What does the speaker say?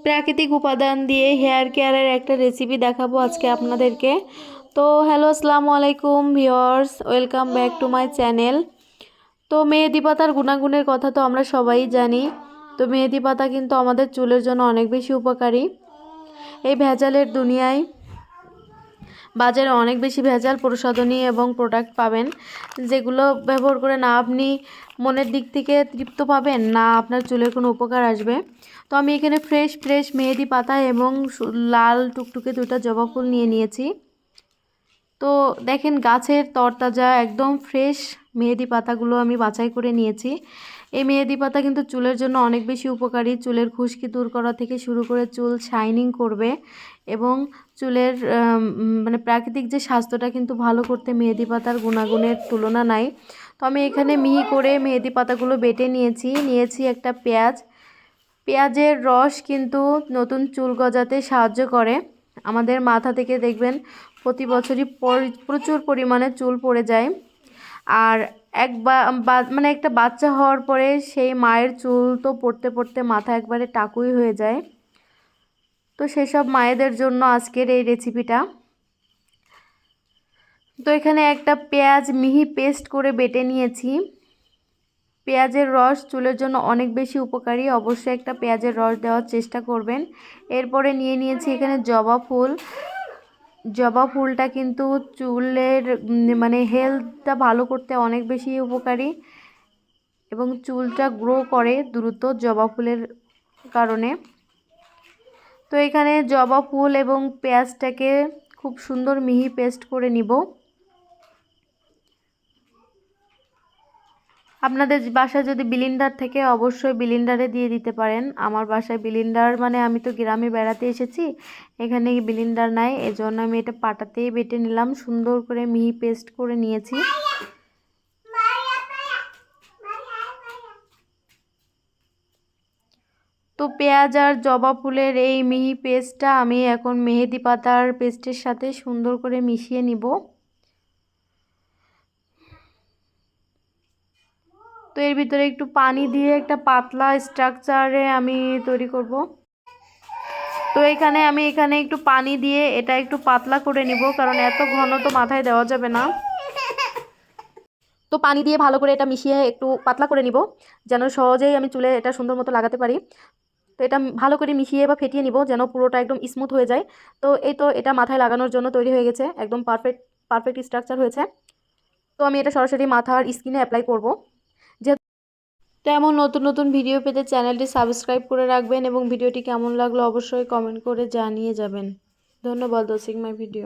প্রাকৃতিক উপাদান দিয়ে হেয়ার কেয়ারের একটা রেসিপি দেখাবো আজকে আপনাদেরকে। তো হ্যালো, আসসালামু আলাইকুম viewers, welcome back to my channel. তো মেহেদি পাতার গুণাগুণের কথা তো আমরা সবাই জানি। তো মেহেদি পাতা কিন্তু আমাদের চুলের জন্য অনেক বেশি উপকারী। এই ভেজালের দুনিয়ায় বাজারে অনেক বেশি ভেজাল প্রসাধনী এবং প্রোডাক্ট পাবেন, যেগুলো ব্যবহার করে না আপনি মনের দিক থেকে তৃপ্ত পাবেন, না আপনার চুলের কোনো উপকার আসবে। তো আমি এখানে ফ্রেশ মেহেদি পাতা এবং লাল টুকটুকে দুটো জবা ফুল নিয়ে নিয়েছি। তো দেখেন, গাছের তরতাজা একদম ফ্রেশ মেহেদি পাতাগুলো আমি বাছাই করে নিয়েছি। এই মেহেদি পাতা কিন্তু চুলের জন্য অনেক বেশি উপকারী। চুলের খুশকি দূর করা থেকে শুরু করে চুল শাইনিং করবে এবং চুলের মানে প্রাকৃতিক যে স্বাস্থ্যটা কিন্তু ভালো করতে মেহেদি পাতার গুণাগুণের তুলনা নাই। তো আমি এখানে মিহি করে মেহেদি পাতাগুলো বেটে নিয়েছি একটা পেঁয়াজের রস কিন্তু নতুন চুল গজাতে সাহায্য করে। আমাদের মাথা থেকে দেখবেন প্রতি বছরই প্রচুর পরিমাণে চুল পড়ে যায়। আর মানে একটা বাচ্চা হওয়ার পরে সেই মায়ের চুল তো পড়তে পড়তে মাথা একবারে টাকুই হয়ে যায়। তো সেসব মায়েদের জন্য আজকের এই রেসিপিটা। তো এখানে একটা পেঁয়াজ মিহি পেস্ট করে বেটে নিয়েছি। পেঁয়াজের রস চুলের জন্য অনেক বেশি উপকারী, অবশ্যই একটা পেঁয়াজের রস দেওয়ার চেষ্টা করবেন। এরপরে নিয়েছি এখানে জবা ফুলটা কিন্তু চুলের মানে হেলথটা ভালো করতে অনেক বেশি উপকারী এবং চুলটা গ্রো করে দ্রুত জবা ফুলের কারণে। তো এখানে জবা ফুল এবং পেঁয়াজটাকে খুব সুন্দর মিহি পেস্ট করে নিব। আপনাদের বাসায় যদি ব্লেন্ডার থেকে অবশ্যই ব্লেন্ডারে দিয়ে দিতে পারেন। আমার বাসায় ব্লেন্ডার মানে আমি তো গ্রামে বেড়াতে এসেছি, এখানে ব্লেন্ডার নাই, এজন্য আমি এটা পাটাতেই বেটে নিলাম। সুন্দর করে মিহি পেস্ট করে নিয়েছি। তো পেঁয়াজ আর জবা ফুলের এই মিহি পেস্টটা আমি এখন মেহেদি পাতার পেস্টের সাথে সুন্দর করে মিশিয়ে নিব। তো এর ভিতরে একটু পানি দিয়ে একটা পাতলা স্ট্রাকচারে আমি তৈরি করব। তো আমি এখানে একটু পানি দিয়ে এটা একটু পাতলা করে নিব, কারণ এত ঘন তো মাথায় দেওয়া যাবে না। তো পানি দিয়ে ভালো করে এটা মিশিয়ে একটু পাতলা করে নিব, যেন সহজেই আমি চুলে এটা সুন্দর মতো লাগাতে পারি। তো এটা ভালো করে মিশিয়ে বা ফেটিয়ে নিব যেন পুরোটা একদম স্মুথ হয়ে যায়। তো এটা মাথায় লাগানোর জন্য তৈরি হয়ে গেছে, একদম পারফেক্ট স্ট্রাকচার হয়েছে। তো আমি এটা সরাসরি মাথার স্কিনে অ্যাপ্লাই করব। তো এমন নতুন নতুন ভিডিও পেতে চ্যানেলটি সাবস্ক্রাইব করে রাখবেন এবং ভিডিওটি কেমন লাগলো অবশ্যই কমেন্ট করে জানিয়ে যাবেন। ধন্যবাদ ওয়াচিং মাই ভিডিও।